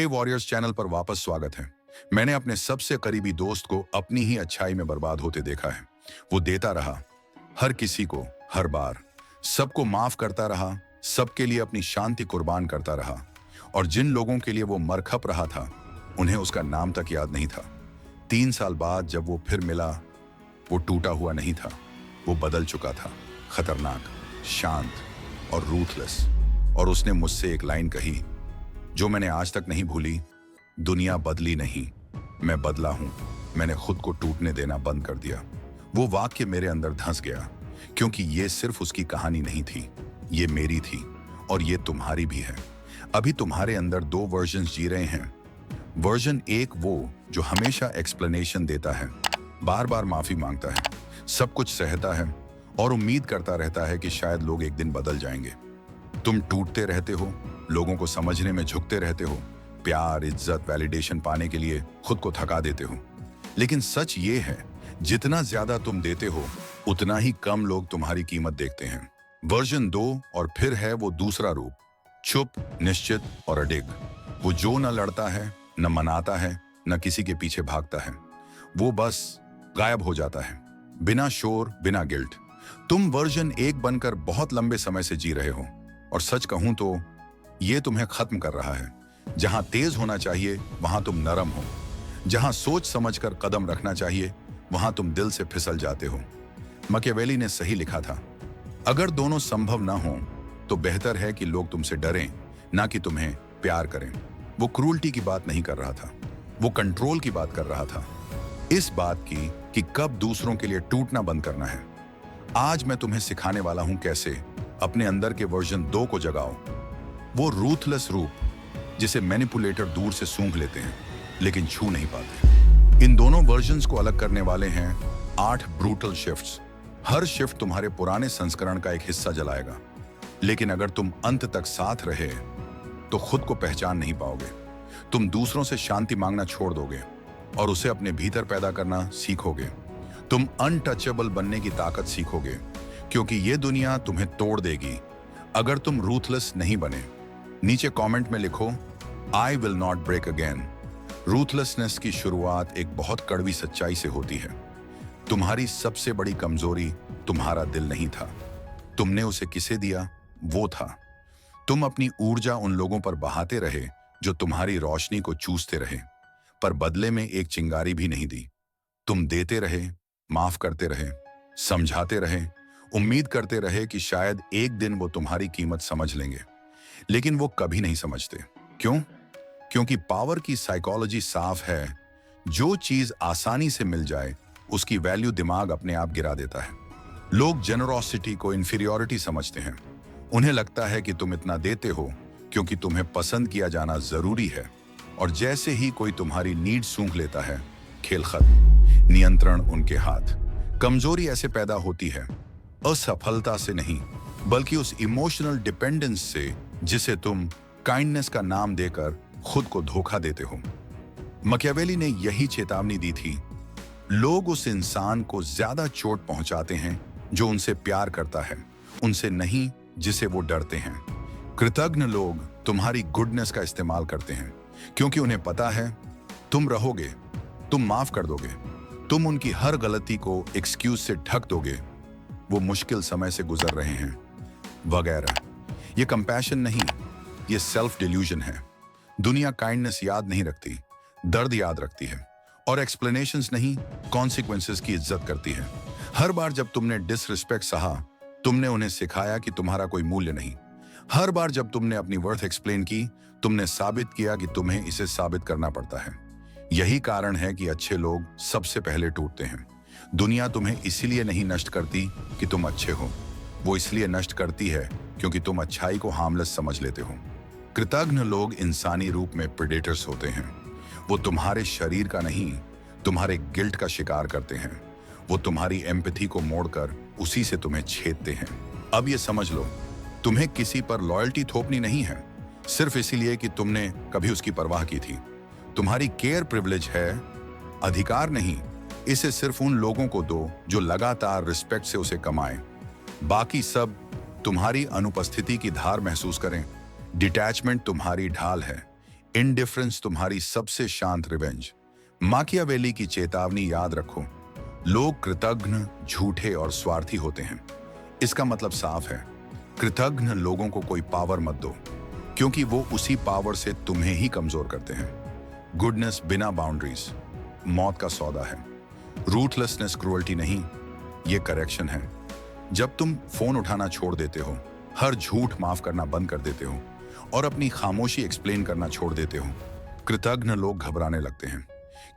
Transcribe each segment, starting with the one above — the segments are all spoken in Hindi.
हे वॉरियर्स चैनल पर वापस स्वागत है। मैंने अपने सबसे करीबी दोस्त को अपनी ही अच्छाई में बर्बाद होते देखा है। वो देता रहा, हर किसी को, हर बार, सबको माफ करता रहा, सबके लिए अपनी शांति कुर्बान करता रहा। और जिन लोगों के लिए वो मरखप रहा था, उन्हें उसका नाम तक याद नहीं था। 3 साल बाद जब वो फिर मिला, वो टूटा हुआ नहीं था, वो बदल चुका था। खतरनाक, शांत और रूथलेस। और उसने मुझसे एक लाइन कही जो मैंने आज तक नहीं भूली, दुनिया बदली नहीं, मैं बदला हूं। मैंने खुद को टूटने देना बंद कर दिया। वो वाक्य मेरे अंदर धंस गया, क्योंकि ये सिर्फ उसकी कहानी नहीं थी, ये मेरी थी और ये तुम्हारी भी है। अभी तुम्हारे अंदर 2 वर्जन्स जी रहे हैं। वर्जन 1 वो जो हमेशा एक्सप्लेनेशन देता है, बार बार माफी मांगता है, सब कुछ सहता है और उम्मीद करता रहता है कि शायद लोग एक दिन बदल जाएंगे। तुम टूटते रहते हो, लोगों को समझने में झुकते रहते हो, प्यार, इज्जत, वैलिडेशन पाने के लिए खुद को थका देते हो। लेकिन सच ये है, जितना ज्यादा तुम देते हो, उतना ही कम लोग तुम्हारी कीमत देखते हैं। वर्जन 2 और फिर है वो दूसरा रूप, चुप, निश्चित और अडिग। वो जो न लड़ता है, न मनाता है, न किसी के पीछे भागता है। वो बस गायब हो जाता है, बिना शोर, बिना गिल्ट। तुम वर्जन 1 बनकर बहुत लंबे समय से जी रहे हो, और सच कहूं तो ये तुम्हें खत्म कर रहा है। जहां तेज होना चाहिए वहां तुम नरम हो, जहां सोच समझकर कदम रखना चाहिए वहां तुम दिल से फिसल जाते हो। मकियावेली ने सही लिखा था, अगर दोनों संभव ना हो तो बेहतर है कि लोग तुमसे डरें, ना कि तुम्हें प्यार करें। वो क्रूरल्टी की बात नहीं कर रहा था, वो कंट्रोल की बात कर रहा था। इस बात की कि कब दूसरों के लिए टूटना बंद करना है। आज मैं तुम्हें सिखाने वाला हूं कैसे अपने अंदर के वर्जन 2 को जगाओ। वो रूथलेस रूप जिसे मैनिपुलेटर दूर से सूंघ लेते हैं लेकिन छू नहीं पाते। इन दोनों वर्जन्स को अलग करने वाले हैं 8 ब्रूटल शिफ्ट्स। हर शिफ्ट तुम्हारे पुराने संस्करण का एक हिस्सा जलाएगा, लेकिन अगर तुम अंत तक साथ रहे तो खुद को पहचान नहीं पाओगे। तुम दूसरों से शांति मांगना छोड़ दोगे और उसे अपने भीतर पैदा करना सीखोगे। तुम अनटचेबल बनने की ताकत सीखोगे, क्योंकि ये दुनिया तुम्हें तोड़ देगी अगर तुम रूथलेस नहीं बने। नीचे कमेंट में लिखो, I will not break again. Ruthlessness की शुरुआत एक बहुत कड़वी सच्चाई से होती है। तुम्हारी सबसे बड़ी कमजोरी तुम्हारा दिल नहीं था। तुमने उसे किसे दिया? वो था। तुम अपनी ऊर्जा उन लोगों पर बहाते रहे जो तुम्हारी रोशनी को चूसते रहे, पर बदले में एक चिंगारी भी नहीं दी। तुम देते रहे, माफ करते रहे, समझाते रहे, उम्मीद करते रहे कि शायद एक दिन वो तुम्हारी कीमत समझ लेंगे, लेकिन वो कभी नहीं समझते। क्यों? क्योंकि पावर की साइकोलॉजी साफ है, जो चीज आसानी से मिल जाए उसकी वैल्यू दिमाग अपने आप गिरा देता है। लोग जेनरोसिटी को इंफीरियॉरिटी समझते हैं। उन्हें लगता है कि तुम इतना देते हो क्योंकि तुम्हें पसंद किया जाना जरूरी है, और जैसे ही कोई तुम्हारी नीड सूंघ लेता है, खेल खत्म। नियंत्रण उनके हाथ। कमजोरी ऐसे पैदा होती है, असफलता से नहीं, बल्कि उस इमोशनल डिपेंडेंस से जिसे तुम काइंडनेस का नाम देकर खुद को धोखा देते हो। मकियावेली ने यही चेतावनी दी थी, लोग उस इंसान को ज्यादा चोट पहुंचाते हैं जो उनसे प्यार करता है, उनसे नहीं जिसे वो डरते हैं। कृतज्ञ लोग तुम्हारी गुडनेस का इस्तेमाल करते हैं क्योंकि उन्हें पता है तुम रहोगे, तुम माफ कर दोगे, तुम उनकी हर गलती को एक्सक्यूज से ढक दोगे, वो मुश्किल समय से गुजर रहे हैं, वगैरह। ये कंपैशन नहीं, ये सेल्फ डिल्यूजन है। दुनिया काइंडनेस याद नहीं रखती, दर्द याद रखती है, और एक्सप्लेनेशंस नहीं, कॉन्सिक्वेंसेस की इज्जत करती है। हर बार जब तुमने डिसरिस्पेक्ट सहा, तुमने उन्हें सिखाया कि तुम्हारा कोई मूल्य नहीं। हर बार जब तुमने अपनी वर्थ एक्सप्लेन की, तुमने साबित किया कि तुम्हें इसे साबित करना पड़ता है। यही कारण है कि अच्छे लोग सबसे पहले टूटते हैं। दुनिया तुम्हें इसीलिए नहीं नष्ट करती कि तुम अच्छे हो, वो इसलिए नष्ट करती है क्योंकि तुम अच्छाई को हार्मलेस समझ लेते हो। कृतज्ञ लोग इंसानी रूप में प्रेडेटर्स होते हैं। वो तुम्हारे शरीर का नहीं, तुम्हारे गिल्ट का शिकार करते हैं। वो तुम्हारी एम्पैथी को मोड़कर उसी से तुम्हें छेदते हैं। अब ये समझ लो, तुम्हें किसी पर लॉयल्टी थोपनी नहीं है, सिर्फ इसीलिए कि तुमने कभी उसकी परवाह की थी। तुम्हारी केयर प्रिविलेज है, अधिकार नहीं। इसे सिर्फ उन लोगों को दो जो लगातार रिस्पेक्ट से उसे कमाएं। बाकी सब तुम्हारी अनुपस्थिति की धार महसूस करें। डिटैचमेंट तुम्हारी ढाल है, इनडिफरेंस तुम्हारी सबसे शांत रिवेंज। माकियावेली की चेतावनी याद रखो, लोग कृतघ्न, झूठे और स्वार्थी होते हैं। इसका मतलब साफ है, कृतघ्न लोगों को कोई पावर मत दो, क्योंकि वो उसी पावर से तुम्हें ही कमजोर करते हैं। गुडनेस बिना बाउंड्रीज मौत का सौदा है। रूथलेसनेस क्रूअल्टी नहीं, ये करेक्शन है। जब तुम फोन उठाना छोड़ देते हो, हर झूठ माफ करना बंद कर देते हो और अपनी खामोशी एक्सप्लेन करना छोड़ देते हो, कृतघ्न लोग घबराने लगते हैं,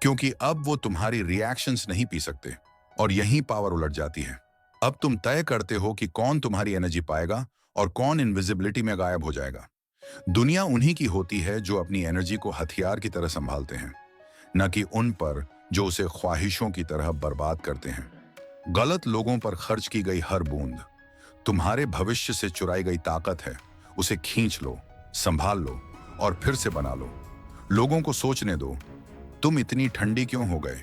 क्योंकि अब वो तुम्हारी रिएक्शंस नहीं पी सकते और यही पावर उलट जाती है। अब तुम तय करते हो कि कौन तुम्हारी एनर्जी पाएगा और कौन इनविजिबिलिटी में गायब हो जाएगा। दुनिया उन्हीं की होती है जो अपनी एनर्जी को हथियार की तरह संभालते हैं, न कि उन पर जो उसे ख्वाहिशों की तरह बर्बाद करते हैं। गलत लोगों पर खर्च की गई हर बूंद तुम्हारे भविष्य से चुराई गई ताकत है। उसे खींच लो, संभाल लो और फिर से बना लो। लोगों को सोचने दो, तुम इतनी ठंडी क्यों हो गए?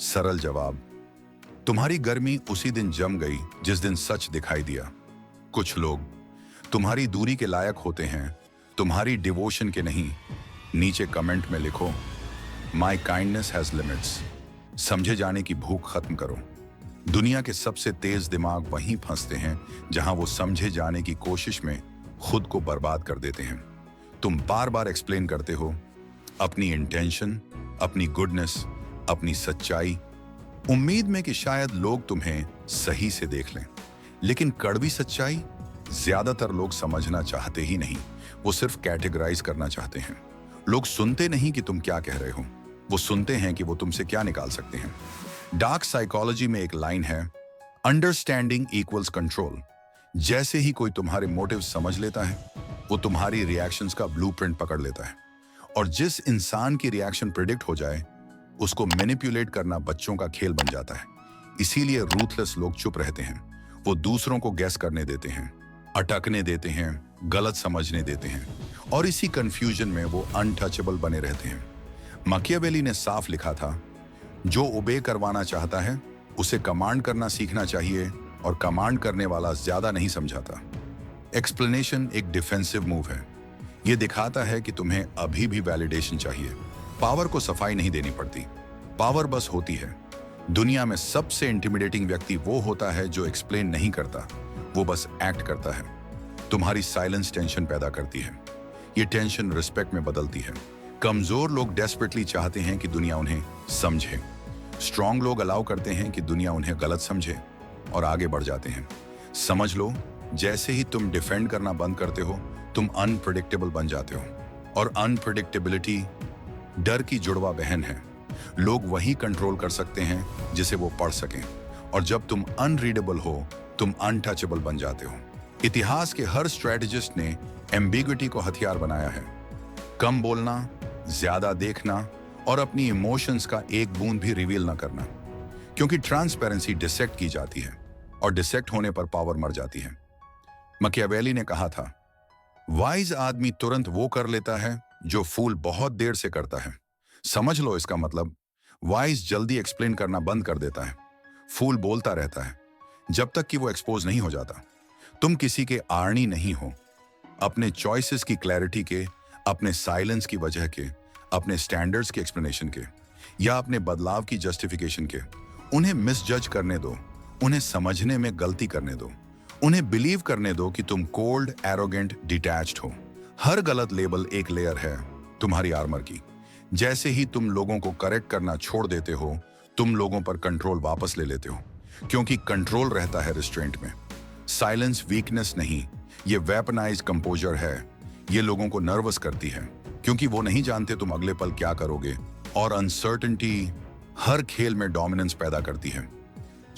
सरल जवाब, तुम्हारी गर्मी उसी दिन जम गई जिस दिन सच दिखाई दिया। कुछ लोग तुम्हारी दूरी के लायक होते हैं, तुम्हारी डिवोशन के नहीं। नीचे कमेंट में लिखो, माई काइंडनेस हैज लिमिट्स। समझे जाने की भूख खत्म करो। दुनिया के सबसे तेज दिमाग वहीं फंसते हैं जहां वो समझे जाने की कोशिश में खुद को बर्बाद कर देते हैं। तुम बार बार एक्सप्लेन करते हो अपनी इंटेंशन, अपनी गुडनेस, अपनी सच्चाई, उम्मीद में कि शायद लोग तुम्हें सही से देख लें। लेकिन कड़वी सच्चाई, ज्यादातर लोग समझना चाहते ही नहीं, वो सिर्फ कैटेगराइज करना चाहते हैं। लोग सुनते नहीं कि तुम क्या कह रहे हो, वो सुनते हैं कि वो तुमसे क्या निकाल सकते हैं। डार्क साइकोलॉजी में एक लाइन है, अंडरस्टैंडिंग इक्वल्स कंट्रोल। जैसे ही कोई तुम्हारे मोटिव समझ लेता है, वो तुम्हारी रिएक्शंस का ब्लूप्रिंट पकड़ लेता है। और जिस इंसान की रिएक्शन प्रिडिक्ट हो जाए, उसको मैनिपुलेट करना बच्चों का खेल बन जाता है। इसीलिए रूथलेस लोग चुप रहते हैं। वो दूसरों को गैस करने देते हैं, अटकने देते हैं, गलत समझने देते हैं और इसी कंफ्यूजन में वो अनटचेबल बने रहते हैं। माकियावेली ने साफ लिखा था, जो ओबे करवाना चाहता है उसे कमांड करना सीखना चाहिए और कमांड करने वाला ज्यादा नहीं समझाता। एक्सप्लेनेशन एक डिफेंसिव मूव है। ये दिखाता है कि तुम्हें अभी भी वैलिडेशन चाहिए। पावर को सफाई नहीं देनी पड़ती, पावर बस होती है। दुनिया में सबसे इंटिमिडेटिंग व्यक्ति वो होता है जो एक्सप्लेन नहीं करता, वो बस एक्ट करता है। तुम्हारी साइलेंस टेंशन पैदा करती है। ये टेंशन रिस्पेक्ट में बदलती है। कमजोर लोग डेस्परेटली चाहते हैं कि दुनिया उन्हें समझे। स्ट्रांग लोग अलाउ करते हैं कि दुनिया उन्हें गलत समझे और आगे बढ़ जाते हैं। समझ लो, जैसे ही तुम डिफेंड करना बंद करते हो, तुम अनप्रेडिक्टेबल बन जाते हो। और अनप्रेडिक्टेबिलिटी डर की जुड़वा बहन है। लोग वही कंट्रोल कर सकते हैं जिसे वो पढ़ सकें, और जब तुम अनरीडेबल हो, तुम अनटचेबल बन जाते हो। इतिहास के हर स्ट्रेटेजिस्ट ने एम्बिग्विटी को हथियार बनाया है। कम बोलना, ज्यादा देखना और अपनी इमोशंस का एक बूंद भी रिवील ना करना, क्योंकि ट्रांसपेरेंसी डिसेक्ट की जाती है और डिसेक्ट होने पर पावर मर जाती है। माकियावेली ने कहा था, वाइज आदमी तुरंत वो कर लेता है जो फूल बहुत देर से करता है। समझ लो इसका मतलब, वाइज जल्दी एक्सप्लेन करना बंद कर देता है, फूल बोलता रहता है जब तक कि वो एक्सपोज नहीं हो जाता। तुम किसी के आर्णी नहीं हो। अपने चॉइसेस की क्लैरिटी के, अपने साइलेंस की वजह के, अपने स्टैंडर्ड्स के एक्सप्लेनेशन के या अपने बदलाव की जस्टिफिकेशन के, उन्हें मिसजज करने दो, उन्हें समझने में गलती करने दो, उन्हें बिलीव करने दो कि तुम कोल्ड, एरोगेंट, डिटैच्ड हो। हर गलत लेबल एक लेयर है तुम्हारी आर्मर की। जैसे ही तुम लोगों को करेक्ट करना छोड़ देते हो, तुम लोगों पर कंट्रोल वापस ले लेते हो, क्योंकि कंट्रोल रहता है रिस्ट्रेंट में। साइलेंस वीकनेस नहीं, ये वेपनाइज कंपोजर है। ये लोगों को नर्वस करती है क्योंकि वो नहीं जानते तुम अगले पल क्या करोगे, और अनसर्टेनिटी हर खेल में डोमिनेंस पैदा करती है।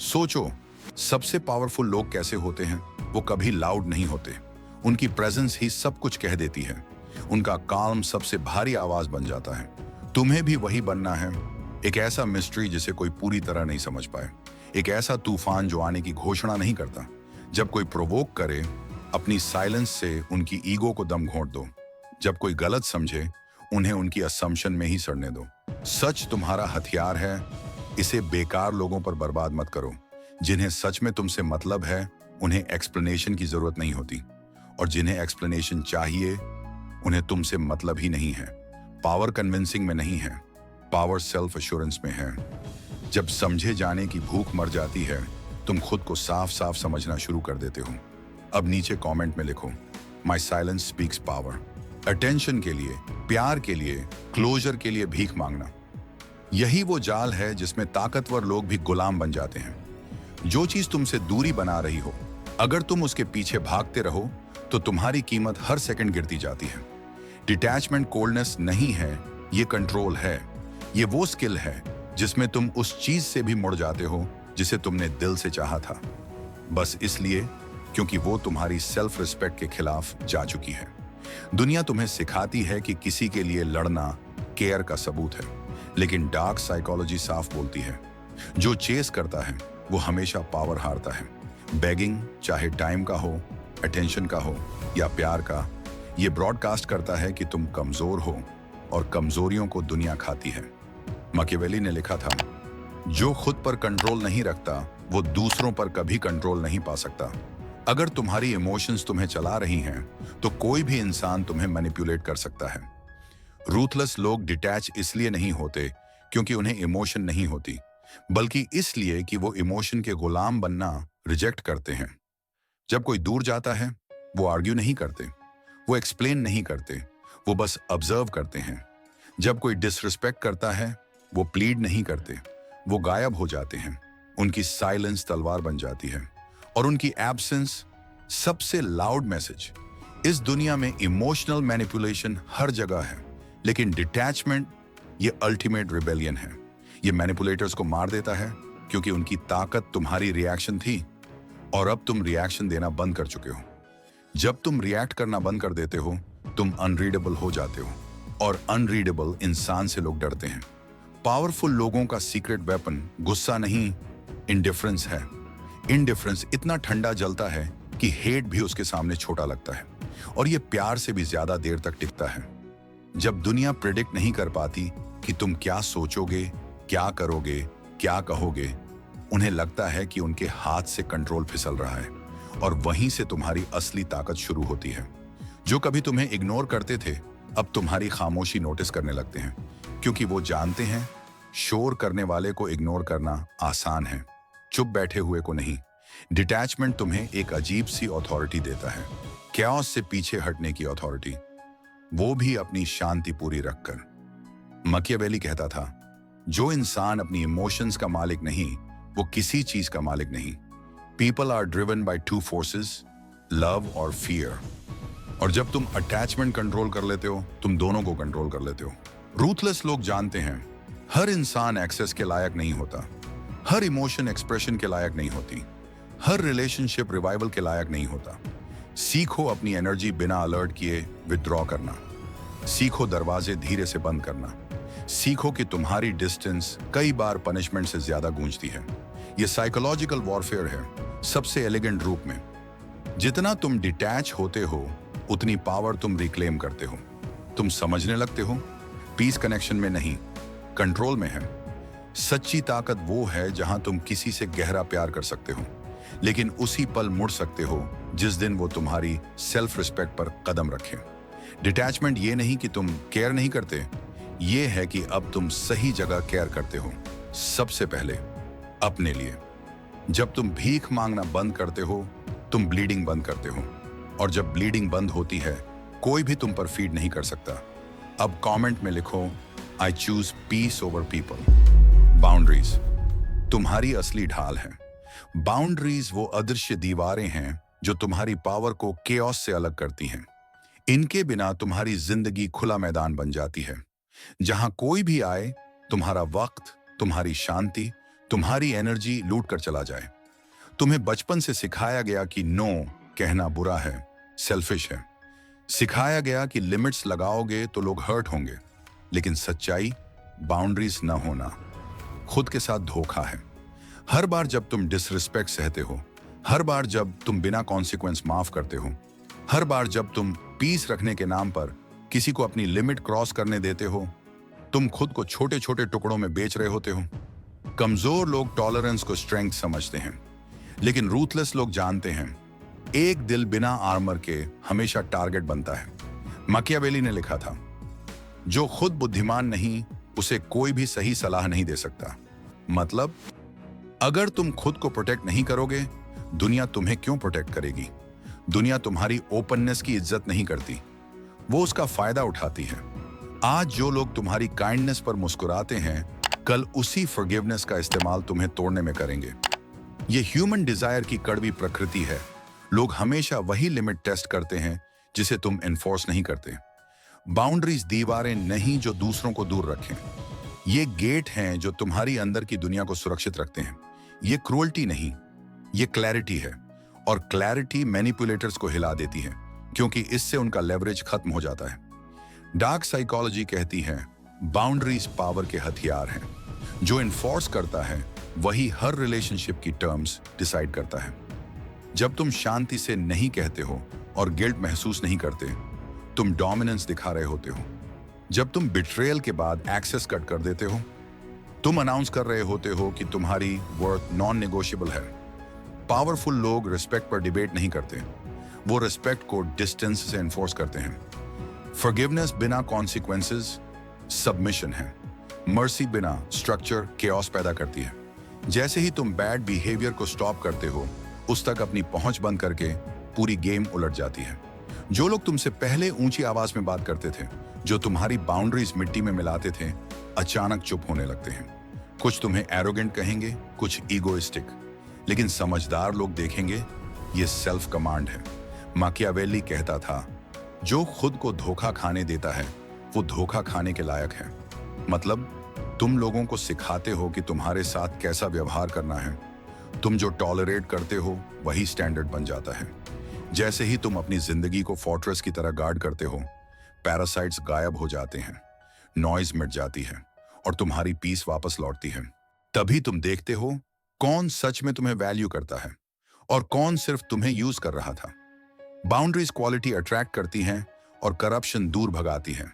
सोचो, सबसे पावरफुल लोग कैसे होते हैं? वो कभी लाउड नहीं होते, उनकी प्रेजेंस ही सब कुछ कह देती है। उनका काम सबसे भारी आवाज बन जाता है। तुम्हें भी वही बनना है, एक ऐसा मिस्ट्री जिसे कोई पूरी तरह नहीं समझ पाए, एक ऐसा तूफान जो आने की घोषणा नहीं करता। जब कोई प्रोवोक करे, अपनी साइलेंस से उनकी ईगो को दम घोंट दो। जब कोई गलत समझे, उन्हें उनकी असम्पशन में ही सड़ने दो। सच तुम्हारा हथियार है, इसे बेकार लोगों पर बर्बाद मत करो। जिन्हें सच में तुमसे मतलब है, उन्हें एक्सप्लेनेशन की जरूरत नहीं होती, और जिन्हें एक्सप्लेनेशन चाहिए, उन्हें तुमसे मतलब ही नहीं है। पावर कन्विंसिंग में नहीं है, पावर सेल्फ एश्योरेंस में है। जब समझे जाने की भूख मर जाती है, तुम खुद को साफ साफ समझना शुरू कर देते हो। अब नीचे कमेंट में लिखो, माई साइलेंस स्पीक्स पावर। अटेंशन के लिए, प्यार के लिए, क्लोजर के लिए भीख मांगना, यही वो जाल है जिसमें ताकतवर लोग भी गुलाम बन जाते हैं। जो चीज तुमसे दूरी बना रही हो, अगर तुम उसके पीछे भागते रहो तो तुम्हारी कीमत हर सेकंड गिरती जाती है। डिटैचमेंट कोल्डनेस नहीं है, ये कंट्रोल है। ये वो स्किल है जिसमें तुम उस चीज से भी मुड़ जाते हो जिसे तुमने दिल से चाहा था, बस इसलिए क्योंकि वो तुम्हारी सेल्फ रिस्पेक्ट के खिलाफ जा चुकी है। दुनिया तुम्हें सिखाती है कि किसी के लिए लड़ना केयर का सबूत है, लेकिन डार्क साइकोलॉजी साफ बोलती है, जो चेस करता है वो हमेशा पावर हारता है। बेगिंग, चाहे टाइम का हो, अटेंशन का हो या प्यार का, ये ब्रॉडकास्ट करता है कि तुम कमजोर हो और कमजोरियों को दुनिया खाती है। मैकियावेली ने लिखा था, जो खुद पर कंट्रोल नहीं रखता वो दूसरों पर कभी कंट्रोल नहीं पा सकता। अगर तुम्हारी इमोशंस तुम्हें चला रही हैं तो कोई भी इंसान तुम्हें मैनिपुलेट कर सकता है। रूथलेस लोग डिटैच इसलिए नहीं होते क्योंकि उन्हें इमोशन नहीं होती, बल्कि इसलिए कि वो इमोशन के गुलाम बनना रिजेक्ट करते हैं। जब कोई दूर जाता है, वो आर्ग्यू नहीं करते, वो एक्सप्लेन नहीं करते, वो बस ऑब्जर्व करते हैं। जब कोई डिसरिस्पेक्ट करता है, वो प्लीड नहीं करते, वो गायब हो जाते हैं। उनकी साइलेंस तलवार बन जाती है और उनकी एब्सेंस सबसे लाउड मैसेज। इस दुनिया में इमोशनल मैनिपुलेशन हर जगह है, लेकिन डिटैचमेंट ये अल्टीमेट रिबेलियन है। ये मैनिपुलेटर्स को मार देता है क्योंकि उनकी ताकत तुम्हारी रिएक्शन थी और अब तुम रिएक्शन देना बंद कर चुके हो। जब तुम रिएक्ट करना बंद कर देते हो, तुम अनरीडेबल हो जाते हो और अनरीडेबल इंसान से लोग डरते हैं। पावरफुल लोगों का सीक्रेट वेपन गुस्सा नहीं, इंडिफरेंस है। इंडिफरेंस इतना ठंडा जलता है कि हेट भी उसके सामने छोटा लगता है और ये प्यार से भी ज्यादा देर तक टिकता है। जब दुनिया प्रेडिक्ट नहीं कर पाती कि तुम क्या सोचोगे, क्या करोगे, क्या कहोगे, उन्हें लगता है कि उनके हाथ से कंट्रोल फिसल रहा है और वहीं से तुम्हारी असली ताकत शुरू होती है। जो कभी तुम्हें इग्नोर करते थे, अब तुम्हारी खामोशी नोटिस करने लगते हैं, क्योंकि वो जानते हैं शोर करने वाले को इग्नोर करना आसान है, चुप बैठे हुए को नहीं। डिटैचमेंट तुम्हें एक अजीब सी अथॉरिटी देता है, कैओस से पीछे हटने की अथॉरिटी, वो भी अपनी शांति पूरी रखकर। मैकियावेली कहता था, जो इंसान अपनी इमोशंस का मालिक नहीं, वो किसी चीज का मालिक नहीं। People are driven by two forces, love और फियर। और जब तुम अटैचमेंट कंट्रोल कर लेते हो, तुम दोनों को कंट्रोल कर लेते हो। रूथलेस लोग जानते हैं हर इंसान एक्सेस के लायक नहीं होता, हर इमोशन एक्सप्रेशन के लायक नहीं होती, हर रिलेशनशिप रिवाइवल के लायक नहीं होता। सीखो अपनी एनर्जी बिना अलर्ट किए विथड्रॉ करना। सीखो दरवाजे धीरे से बंद करना। सीखो कि तुम्हारी डिस्टेंस कई बार पनिशमेंट से ज्यादा गूंजती है। यह साइकोलॉजिकल वॉरफेयर है, सबसे एलिगेंट रूप में। जितना तुम डिटैच होते हो, उतनी पावर तुम रिक्लेम करते हो। तुम समझने लगते हो पीस कनेक्शन में नहीं, कंट्रोल में है। सच्ची ताकत वो है जहां तुम किसी से गहरा प्यार कर सकते हो, लेकिन उसी पल मुड़ सकते हो जिस दिन वो तुम्हारी सेल्फ रिस्पेक्ट पर कदम रखे। डिटैचमेंट ये नहीं कि तुम केयर नहीं करते, ये है कि अब तुम सही जगह केयर करते हो, सबसे पहले अपने लिए। जब तुम भीख मांगना बंद करते हो, तुम ब्लीडिंग बंद करते हो, और जब ब्लीडिंग बंद होती है, कोई भी तुम पर फीड नहीं कर सकता। अब कमेंट में लिखो, I choose peace over people. Boundaries तुम्हारी असली ढाल है। बाउंड्रीज वो अदृश्य दीवारें हैं जो तुम्हारी पावर को केओस से अलग करती हैं। इनके बिना तुम्हारी जिंदगी खुला मैदान बन जाती है, जहां कोई भी आए तुम्हारा वक्त, तुम्हारी शांति, तुम्हारी एनर्जी लूट कर चला जाए। तुम्हें बचपन से सिखाया गया कि नो कहना बुरा है, सेल्फिश है। सिखाया गया कि लिमिट्स लगाओगे तो लोग हर्ट होंगे, लेकिन सच्चाई बाउंड्रीज न होना खुद के साथ धोखा है। हर बार जब तुम डिसरिस्पेक्ट सहते हो, हर बार जब तुम बिना कॉन्सिक्वेंस माफ करते हो, हर बार जब तुम पीस रखने के नाम पर किसी को अपनी लिमिट क्रॉस करने देते हो, तुम खुद को छोटे छोटे टुकड़ों में बेच रहे होते हो। कमजोर लोग टॉलरेंस को स्ट्रेंथ समझते हैं, लेकिन रूथलेस लोग जानते हैं एक दिल बिना आर्मर के हमेशा टारगेट बनता है। मैकियावेली ने लिखा था, जो खुद बुद्धिमान नहीं, उसे कोई भी सही सलाह नहीं दे सकता। मतलब, अगर तुम खुद को प्रोटेक्ट नहीं करोगे, दुनिया तुम्हें क्यों प्रोटेक्ट करेगी? दुनिया तुम्हारी ओपननेस की इज्जत नहीं करती, वो उसका फायदा उठाती है। आज जो लोग तुम्हारी काइंडनेस पर मुस्कुराते हैं, कल उसी फॉरगिवनेस का इस्तेमाल तुम्हें तोड़ने में करेंगे। ये ह्यूमन डिजायर की कड़वी प्रकृति है। लोग हमेशा वही लिमिट टेस्ट करते हैं जिसे तुम एनफोर्स नहीं करते। बाउंड्रीज दीवारें नहीं जो दूसरों को दूर रखें, ये गेट हैं जो तुम्हारी अंदर की दुनिया को सुरक्षित रखते हैं। ये क्रूअल्टी नहीं, ये क्लैरिटी है। और क्लैरिटी मैनिपुलेटर्स को हिला देती है, क्योंकि इससे उनका लेवरेज खत्म हो जाता है। डार्क साइकोलॉजी कहती है बाउंड्रीज पावर के हथियार हैं। जो इन्फोर्स करता है वही हर रिलेशनशिप की टर्म्स डिसाइड करता है। जब तुम शांति से नहीं कहते हो और गिल्ट महसूस नहीं करते, तुम डोमिनेंस दिखा रहे होते हो। जब तुम बिट्रेयल के बाद एक्सेस कट कर देते हो, तुम अनाउंस कर रहे होते हो कि तुम्हारी वर्थ नॉन नेगोशिएबल है। पावरफुल लोग रिस्पेक्ट पर डिबेट नहीं करते, वो रिस्पेक्ट को डिस्टेंस से एनफोर्स करते हैं। फॉरगिवनेस बिना कॉन्सिक्वेंसेस सबमिशन है। मर्सी बिना स्ट्रक्चर केओस पैदा करती है। जैसे ही तुम बैड बिहेवियर को स्टॉप करते हो, उस तक अपनी पहुंच बंद करके पूरी गेम उलट जाती है। जो लोग तुमसे पहले ऊंची आवाज में बात करते थे, जो तुम्हारी बाउंड्रीज मिट्टी में मिलाते थे, अचानक चुप होने लगते हैं। कुछ तुम्हें एरोगेंट कहेंगे, कुछ ईगोइस्टिक, लेकिन समझदार लोग देखेंगे ये सेल्फ कमांड है। माकियावेली कहता था, जो खुद को धोखा खाने देता है वो धोखा खाने के लायक है। मतलब, तुम लोगों को सिखाते हो कि तुम्हारे साथ कैसा व्यवहार करना है। तुम जो टॉलरेट करते हो वही स्टैंडर्ड बन जाता है। जैसे ही तुम अपनी जिंदगी को फोर्ट्रेस की तरह गार्ड करते हो, पैरासाइट्स गायब हो जाते हैं, नॉइज मिट जाती है और तुम्हारी पीस वापस लौटती है। तभी तुम देखते हो कौन सच में तुम्हें वैल्यू करता है और कौन सिर्फ तुम्हें यूज कर रहा था। बाउंड्रीज क्वालिटी अट्रैक्ट करती हैं और करप्शन दूर भगाती हैं।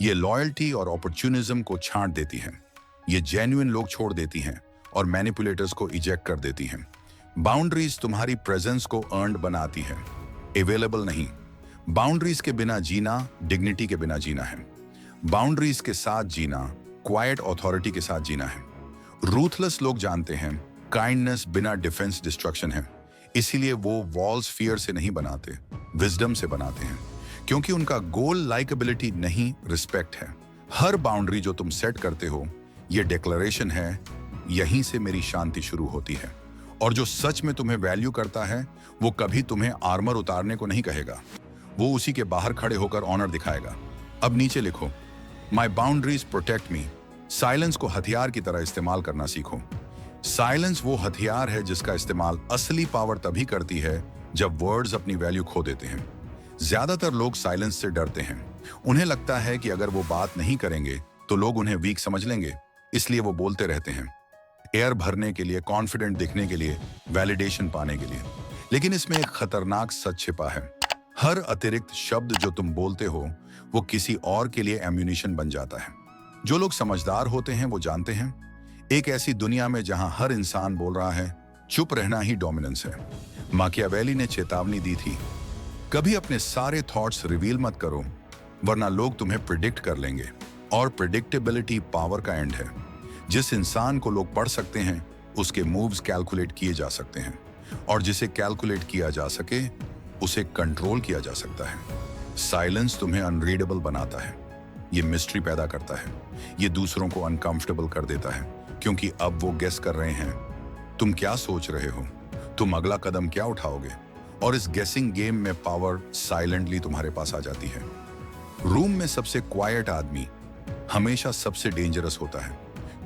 ये लॉयल्टी और अपॉर्चुनिज्म को छांट देती हैं। ये जेन्युइन लोग छोड़ देती हैं और मैनिपुलेटर्स को इजेक्ट कर देती हैं। बाउंड्रीज तुम्हारी प्रेजेंस को अर्न्ड बनाती है, अवेलेबल नहीं। बाउंड्रीज के बिना जीना डिग्निटी के बिना जीना है। बाउंड्रीज के साथ जीना क्वाइट अथॉरिटी के साथ जीना है। रूथलेस लोग जानते हैं काइंडनेस बिना डिफेंस डिस्ट्रक्शन है। इसीलिए वो वॉल्स फियर से नहीं बनाते, विजडम से बनाते हैं, क्योंकि उनका गोल लाइकेबिलिटी नहीं, रिस्पेक्ट है। हर बाउंड्री जो तुम सेट करते हो, ये डिक्लेरेशन है, यहीं से मेरी शांति शुरू होती है। और जो सच में तुम्हें वैल्यू करता है, वो कभी तुम्हें आर्मर उतारने को नहीं कहेगा, वो उसी के बाहर खड़े होकर ऑनर दिखाएगा। अब नीचे लिखो, माई बाउंड्रीज प्रोटेक्ट मी। साइलेंस को हथियार की तरह इस्तेमाल करना सीखो। साइलेंस वो हथियार है जिसका इस्तेमाल असली पावर तभी करती है जब वर्ड्स अपनी वैल्यू खो देते हैं। ज्यादातर लोग साइलेंस से डरते हैं। उन्हें लगता है कि अगर वो बात नहीं करेंगे तो लोग उन्हें वीक समझ लेंगे, इसलिए वो बोलते रहते हैं, एयर भरने के लिए, कॉन्फिडेंट दिखने के लिए, वैलिडेशन पाने के लिए। लेकिन इसमें एक खतरनाक सच छिपा है। हर अतिरिक्त शब्द जो तुम बोलते हो, वो किसी और के लिए एम्यूनिशन बन जाता है। जो लोग समझदार होते हैं वो जानते हैं, एक ऐसी दुनिया में जहां हर इंसान बोल रहा है, चुप रहना ही डोमिनेंस है। माकियावेली ने चेतावनी दी थी, कभी अपने सारे थॉट्स रिवील मत करो, वरना लोग तुम्हें प्रिडिक्ट कर लेंगे। और प्रिडिक्टेबिलिटी पावर का एंड है। जिस इंसान को लोग पढ़ सकते हैं, उसके मूव्स कैलकुलेट किए जा सकते हैं, और जिसे कैलकुलेट किया जा सके, उसे कंट्रोल किया जा सकता है। साइलेंस तुम्हें अनरीडेबल बनाता है, ये मिस्ट्री पैदा करता है, ये दूसरों को अनकंफर्टेबल कर देता है, क्योंकि अब वो गेस कर रहे हैं तुम क्या सोच रहे हो, तुम अगला कदम क्या उठाओगे। और इस गेसिंग गेम में पावर साइलेंटली तुम्हारे पास आ जाती है। रूम में सबसे क्वाइट आदमी हमेशा सबसे डेंजरस होता है,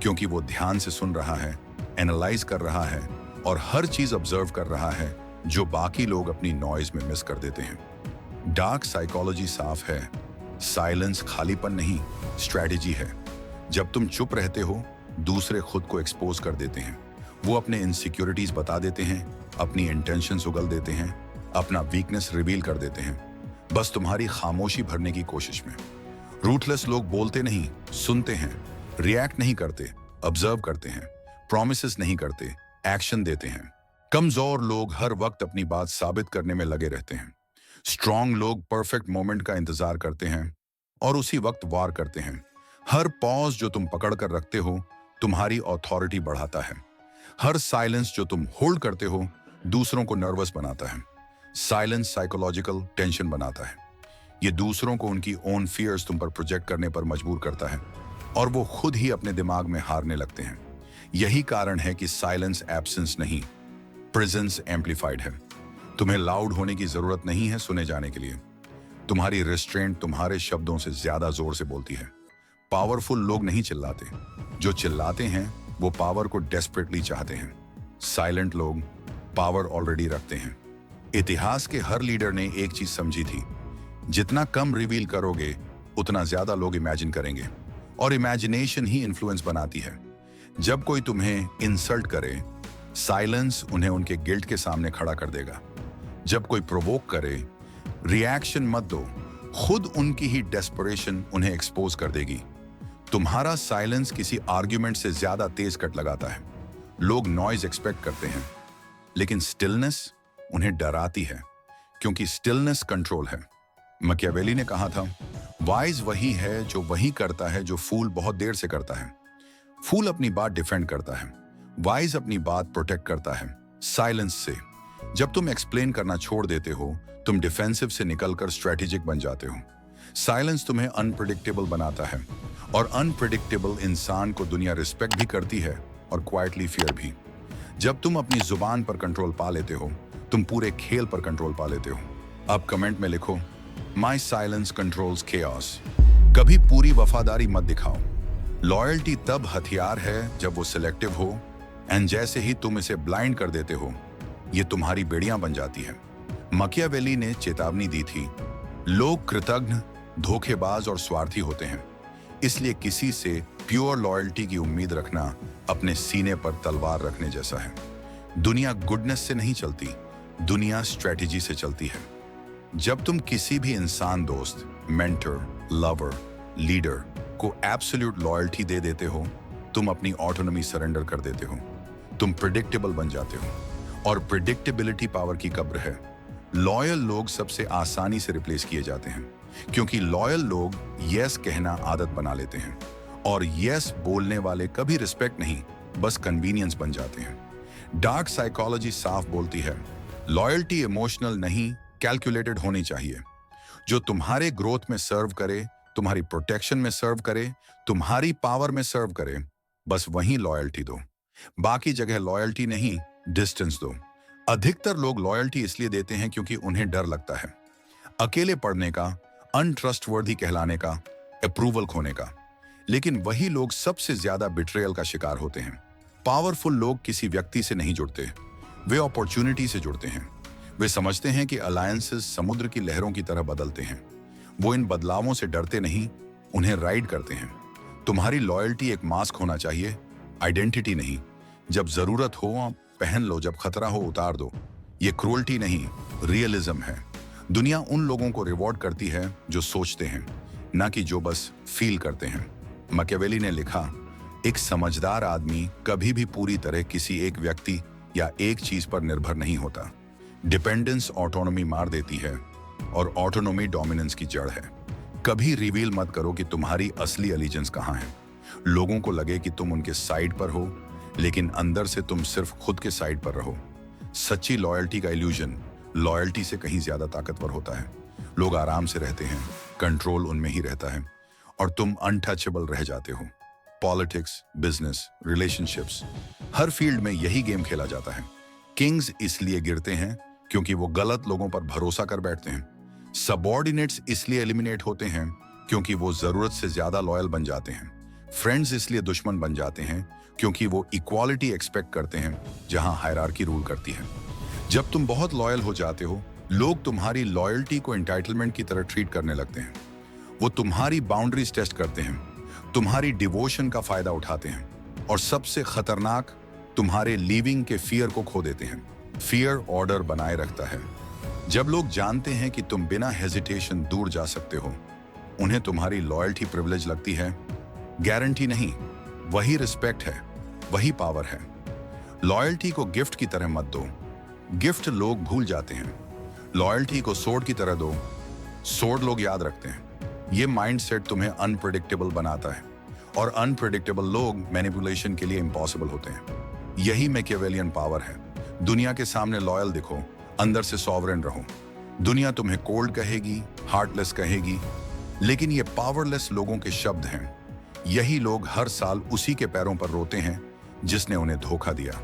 क्योंकि वो ध्यान से सुन रहा है, एनालाइज कर रहा है और हर चीज ऑब्जर्व कर रहा है जो बाकी लोग अपनी नॉइज में मिस कर देते हैं। डार्क साइकोलॉजी साफ है, साइलेंस खालीपन नहीं, स्ट्रैटेजी है। जब तुम चुप रहते हो, दूसरे खुद को एक्सपोज कर देते हैं। वो अपने इनसिक्योरिटीज बता देते हैं, अपनी इंटेंशंस उगल देते हैं, अपना वीकनेस रिवील कर देते हैं, बस तुम्हारी खामोशी भरने की कोशिश में। रूथलेस लोग बोलते नहीं, सुनते हैं, रिएक्ट नहीं करते, ऑब्जर्व करते हैं, प्रॉमिसेस नहीं करते, एक्शन देते हैं। कमजोर लोग हर वक्त अपनी बात साबित करने में लगे रहते हैं। स्ट्रॉन्ग लोग परफेक्ट मोमेंट का इंतजार करते हैं और उसी वक्त वार करते हैं। हर पॉज जो तुम पकड़ कर रखते हो तुम्हारी अथॉरिटी बढ़ाता है। हर साइलेंस जो तुम होल्ड करते हो दूसरों को नर्वस बनाता है। साइलेंस साइकोलॉजिकल टेंशन बनाता है। ये दूसरों को उनकी ओन फियर्स तुम पर प्रोजेक्ट करने पर मजबूर करता है और वो खुद ही अपने दिमाग में हारने लगते हैं। यही कारण है कि साइलेंस एब्सेंस नहीं, प्रेजेंस एम्पलीफाइड है। तुम्हें लाउड होने की जरूरत नहीं है सुने जाने के लिए। तुम्हारी रिस्ट्रेंट तुम्हारे शब्दों से ज्यादा जोर से बोलती है। पावरफुल लोग नहीं चिल्लाते, जो चिल्लाते हैं वो पावर को डेस्परेटली चाहते हैं। साइलेंट लोग पावर ऑलरेडी रखते हैं। इतिहास के हर लीडर ने एक चीज समझी थी, जितना कम रिवील करोगे उतना ज्यादा लोग इमेजिन करेंगे और इमेजिनेशन ही इन्फ्लुएंस बनाती है। जब कोई तुम्हें इंसल्ट करे, साइलेंस उन्हें उनके गिल्ट के सामने खड़ा कर देगा। जब कोई प्रोवोक करे, रिएक्शन मत दो, खुद उनकी ही डेस्परेशन उन्हें एक्सपोज कर देगी। तुम्हारा साइलेंस किसी आर्ग्यूमेंट से ज्यादा तेज कट लगाता है। लोग नॉइज एक्सपेक्ट करते हैं, लेकिन स्टिलनेस उन्हें डराती है, क्योंकि स्टिलनेस कंट्रोल है। मैकियावेली ने कहा था, वाइज वही है जो वही करता है जो फूल बहुत देर से करता है। फूल अपनी बात डिफेंड करता है, वाइज अपनी बात प्रोटेक्ट करता है साइलेंस से। जब तुम एक्सप्लेन करना छोड़ देते हो, तुम डिफेंसिव से निकलकर स्ट्रेटेजिक बन जाते हो। साइलेंस तुम्हें अनप्रेडिक्टेबल बनाता है और अनप्रेडिक्टेबल इंसान को दुनिया रिस्पेक्ट भी करती है और क्वाइटली फियर भी। जब तुम अपनी जुबान पर कंट्रोल पा लेते हो, तुम पूरे खेल पर कंट्रोल पा लेते हो। अब कमेंट में लिखो, माई साइलेंस कंट्रोल्स केओस। कभी पूरी वफादारी मत दिखाओ। लॉयल्टी तब हथियार है जब वो सिलेक्टिव हो, एंड जैसे ही तुम इसे ब्लाइंड कर देते हो, ये तुम्हारी बेड़ियां बन जाती है। मैकियावेली ने चेतावनी दी थी, लोग कृतज्ञ, धोखेबाज और स्वार्थी होते हैं, इसलिए किसी से प्योर लॉयल्टी की उम्मीद रखना अपने सीने पर तलवार रखने जैसा है। दुनिया गुडनेस से नहीं चलती, दुनिया स्ट्रेटेजी से चलती है। जब तुम किसी भी इंसान, दोस्त, मेंटर, लवर, लीडर को एब्सोल्यूट लॉयल्टी दे देते हो, तुम अपनी ऑटोनॉमी सरेंडर कर देते हो। तुम प्रिडिक्टेबल बन जाते हो, और प्रिडिक्टेबिलिटी पावर की कब्र है। लॉयल लोग सबसे आसानी से रिप्लेस किए जाते हैं, क्योंकि लॉयल लोग यस कहना आदत बना लेते हैं, और यस बोलने वाले कभी रिस्पेक्ट नहीं, बस कन्वीनियंस बन जाते हैं। डार्क साइकोलॉजी साफ बोलती है, लॉयल्टी इमोशनल नहीं, कैलकुलेटेड होनी चाहिए। जो तुम्हारे ग्रोथ में सर्व करे, तुम्हारी प्रोटेक्शन में सर्व करे, तुम्हारी पावर में सर्व करे, बस वहीं लॉयल्टी दो। बाकी जगह लॉयल्टी नहीं, डिस्टेंस दो। अधिकतर लोग लॉयल्टी इसलिए देते हैं क्योंकि उन्हें डर लगता है अकेले पड़ने का, अनट्रस्टवर्दी कहलाने का, अप्रूवल खोने का। लेकिन वही लोग सबसे ज्यादा बिट्रेयल का शिकार होते हैं। पावरफुल लोग किसी व्यक्ति से नहीं जुड़ते, वे अपॉर्चुनिटी से जुड़ते हैं। वे समझते हैं कि अलायंसेस समुद्र की लहरों की तरह बदलते हैं। वो इन बदलावों से डरते नहीं, उन्हें राइड करते हैं। तुम्हारी लॉयल्टी एक मास्क होना चाहिए, आइडेंटिटी नहीं। जब जरूरत हो पहन लो, जब खतरा हो उतार दो। ये क्रूअल्टी नहीं, रियलिज्म है। दुनिया उन लोगों को रिवॉर्ड करती है जो सोचते हैं, ना कि जो बस फील करते हैं। मैकियावेली ने लिखा, एक समझदार आदमी कभी भी पूरी तरह किसी एक व्यक्ति या एक चीज पर निर्भर नहीं होता। डिपेंडेंस ऑटोनॉमी मार देती है, और ऑटोनॉमी डोमिनेंस की जड़ है। कभी रिवील मत करो कि तुम्हारी असली एलिजेंस कहाँ है। लोगों को लगे कि तुम उनके साइड पर हो, लेकिन अंदर से तुम सिर्फ खुद के साइड पर रहो। सच्ची लॉयल्टी का इल्यूजन लॉयल्टी से कहीं ज्यादा ताकतवर होता है। लोग आराम से रहते हैं, कंट्रोल उनमें ही रहता है, और तुम अनटचेबल रह जाते हो। पॉलिटिक्स, बिजनेस, रिलेशनशिप्स, हर फील्ड में यही गेम खेला जाता है। किंग्स इसलिए गिरते हैं क्योंकि वो गलत लोगों पर भरोसा कर बैठते हैं। सबऑर्डिनेट्स इसलिए एलिमिनेट होते हैं क्योंकि वो जरूरत से ज्यादा लॉयल बन जाते हैं। फ्रेंड्स इसलिए दुश्मन बन जाते हैं क्योंकि वो इक्वालिटी एक्सपेक्ट करते हैं जहां हायरार्की रूल करती है। जब तुम बहुत लॉयल हो जाते हो, लोग तुम्हारी लॉयल्टी को एंटाइटलमेंट की तरह ट्रीट करने लगते हैं। वो तुम्हारी बाउंड्रीज टेस्ट करते हैं, तुम्हारी डिवोशन का फायदा उठाते हैं, और सबसे खतरनाक, तुम्हारे लीविंग के फियर को खो देते हैं। फियर ऑर्डर बनाए रखता है। जब लोग जानते हैं कि तुम बिना हेजिटेशन दूर जा सकते हो, उन्हें तुम्हारी लॉयल्टी प्रिविलेज लगती है, गारंटी नहीं। वही रिस्पेक्ट है, वही पावर है। लॉयल्टी को गिफ्ट की तरह मत दो, गिफ्ट लोग भूल जाते हैं। लॉयल्टी को सोर्ड की तरह दो, सोर्ड लोग याद रखते हैं। ये माइंडसेट तुम्हें अनप्रेडिक्टेबल बनाता है और अनप्रेडिक्टेबल लोग मैनिपुलेशन के लिए इम्पॉसिबल होते हैं। यही मैकियावेलियन पावर है। दुनिया के सामने लॉयल दिखो, अंदर से सॉवरेन रहो। दुनिया तुम्हें कोल्ड कहेगी, हार्टलेस कहेगी, लेकिन ये पावरलेस लोगों के शब्द हैं। यही लोग हर साल उसी के पैरों पर रोते हैं जिसने उन्हें धोखा दिया।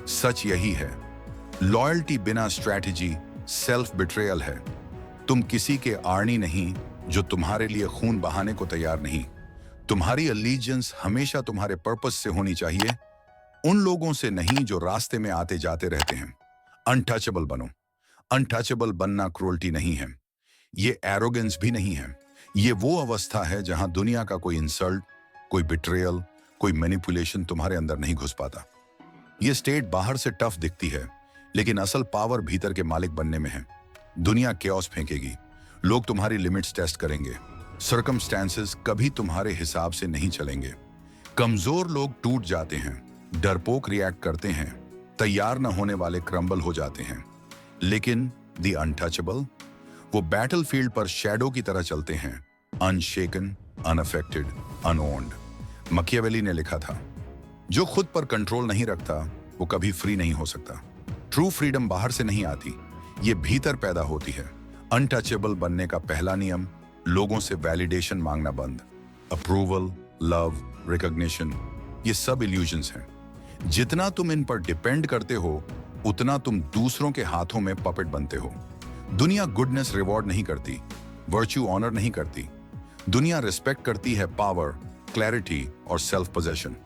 सच यही है, लॉयल्टी बिना स्ट्रैटेजी सेल्फ बिट्रेयल है। तुम किसी के आर्नी नहीं जो तुम्हारे लिए खून बहाने को तैयार नहीं। तुम्हारी अलीजियंस हमेशा तुम्हारे पर्पस से होनी चाहिए, उन लोगों से नहीं जो रास्ते में आते जाते रहते हैं। अनटचेबल बनो। अनटचेबल बनना क्रूरल्टी नहीं है, ये एरोगेंस भी नहीं है। ये वो अवस्था है जहां दुनिया का कोई इंसल्ट, कोई बिट्रेयल, कोई मैनिपुलेशन तुम्हारे अंदर नहीं घुस पाता। ये स्टेट बाहर से टफ दिखती है, लेकिन असल पावर भीतर के मालिक बनने में है। दुनिया केओस फेंकेगी, लोग तुम्हारी लिमिट्स टेस्ट करेंगे, सर्कमस्टेंसेस कभी तुम्हारे हिसाब से नहीं चलेंगे। कमजोर लोग टूट जाते हैं, डरपोक रिएक्ट करते हैं, तैयार न होने वाले क्रम्बल हो जाते हैं। लेकिन द अनटचेबल, वो बैटलफील्ड पर शैडो की तरह चलते हैं, अनशेकन, अनअफेक्टेड, अनओन्ड। मैकियावेली ने लिखा था, जो खुद पर कंट्रोल नहीं रखता वो कभी फ्री नहीं हो सकता। ट्रू फ्रीडम बाहर से नहीं आती, ये भीतर पैदा होती है। अनटचेबल बनने का पहला नियम, लोगों से वैलिडेशन मांगना बंद। अप्रूवल, लव, रिकॉग्निशन, ये सब इल्यूजन्स हैं। जितना तुम इन पर डिपेंड करते हो, उतना तुम दूसरों के हाथों में पपेट बनते हो। दुनिया गुडनेस रिवॉर्ड नहीं करती, वर्च्यू ऑनर नहीं करती। दुनिया रिस्पेक्ट करती है पावर, क्लैरिटी और सेल्फ पोजेशन।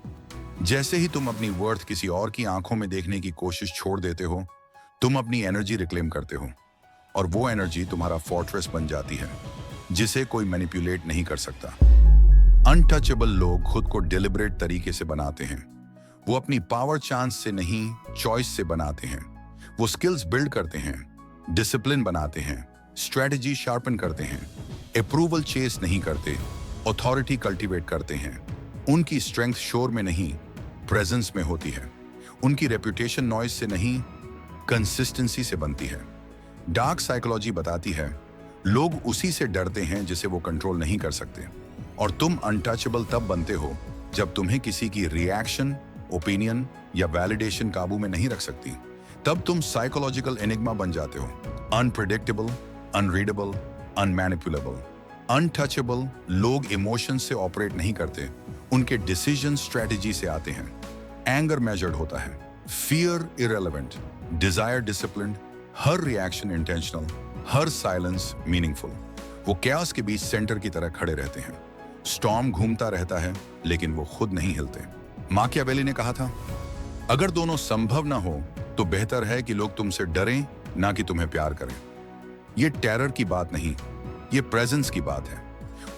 जैसे ही तुम अपनी वर्थ किसी और की आंखों में देखने की कोशिश छोड़ देते हो, तुम अपनी एनर्जी रिक्लेम करते हो, और वो एनर्जी तुम्हारा फोर्ट्रेस बन जाती है जिसे कोई मैनिपुलेट नहीं कर सकता। अनटचेबल लोग खुद को डिलिबरेट तरीके से बनाते हैं। वो अपनी पावर चांस से नहीं, चॉइस से बनाते हैं। वो स्किल्स बिल्ड करते हैं, डिसिप्लिन बनाते हैं, स्ट्रेटजी शार्पन करते हैं, अप्रूवल चेस नहीं करते, अथॉरिटी कल्टीवेट करते हैं। उनकी स्ट्रेंथ शोर में नहीं, प्रेजेंस में होती है। उनकी रेपुटेशन नॉइज से नहीं, कंसिस्टेंसी से बनती है। डार्क साइकोलॉजी बताती है, लोग उसी से डरते हैं जिसे वो कंट्रोल नहीं कर सकते। और तुम अनटचेबल तब बनते हो जब तुम्हें किसी की रिएक्शन, ओपिनियन या वैलिडेशन काबू में नहीं रख सकती। तब तुम साइकोलॉजिकल एनिग्मा बन जाते हो, अनप्रेडिक्टेबल, अनरीडेबल, अनमैनिपुलेबल। अनटचेबल लोग इमोशन से ऑपरेट नहीं करते, उनके डिसीजन स्ट्रेटजी से आते हैं। एंगर मेजर्ड होता है, फियर इरेलेवेंट, डिजायर डिसिप्लिन्ड, हर रिएक्शन इंटेंशनल, हर साइलेंस मीनिंगफुल। वो कैओस के बीच सेंटर की तरह खड़े रहते हैं। स्टॉर्म घूमता रहता है, लेकिन वो खुद नहीं हिलते। मैकियावेली ने कहा था, अगर दोनों संभव ना हो तो बेहतर है कि लोग तुमसे डरें ना कि तुम्हें प्यार करें। ये टेरर की बात नहीं, ये प्रेजेंस की बात है।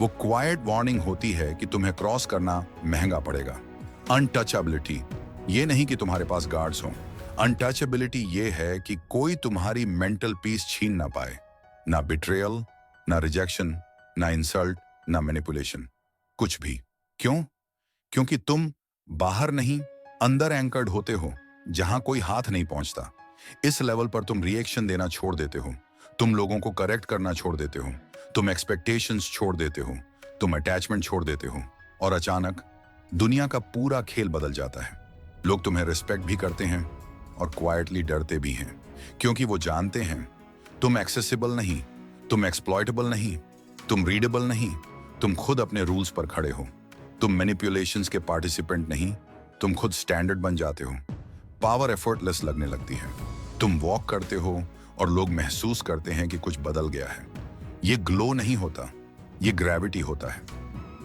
वो क्वाइट वार्निंग होती है कि तुम्हें क्रॉस करना महंगा पड़ेगा। अनटचेबिलिटी ये नहीं कि तुम्हारे पास गार्ड्स हों। अनटचेबिलिटी ये है कि कोई तुम्हारी मेंटल पीस छीन ना पाए। ना बिट्रेयल, ना रिजेक्शन, ना इंसल्ट, ना मैनिपुलेशन, कुछ भी। क्यों? क्योंकि तुम बाहर नहीं, अंदर एंकर्ड होते हो, जहां कोई हाथ नहीं पहुंचता। इस लेवल पर तुम रिएक्शन देना छोड़ देते हो, तुम लोगों को करेक्ट करना छोड़ देते हो, तुम एक्सपेक्टेशंस छोड़ देते हो, तुम अटैचमेंट छोड़ देते हो, और अचानक दुनिया का पूरा खेल बदल जाता है। लोग तुम्हें रिस्पेक्ट भी करते हैं और क्वाइटली डरते भी हैं, क्योंकि वो जानते हैं तुम एक्सेसिबल नहीं, तुम एक्सप्लॉयटेबल नहीं, तुम रीडेबल नहीं, तुम खुद अपने रूल्स पर खड़े हो। तुम मैनिपुलेशंस के पार्टिसिपेंट नहीं, तुम खुद स्टैंडर्ड बन जाते हो। पावर एफर्टलेस लगने लगती है। तुम वॉक करते हो और लोग महसूस करते हैं कि कुछ बदल गया है। ये ग्लो नहीं होता, ये ग्रेविटी होता है,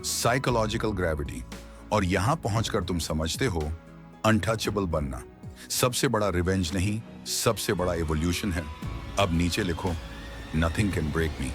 साइकोलॉजिकल ग्रेविटी। और यहां पहुंचकर तुम समझते हो, अनटचेबल बनना सबसे बड़ा रिवेंज नहीं, सबसे बड़ा एवोल्यूशन है। अब नीचे लिखो, नथिंग कैन ब्रेक मी।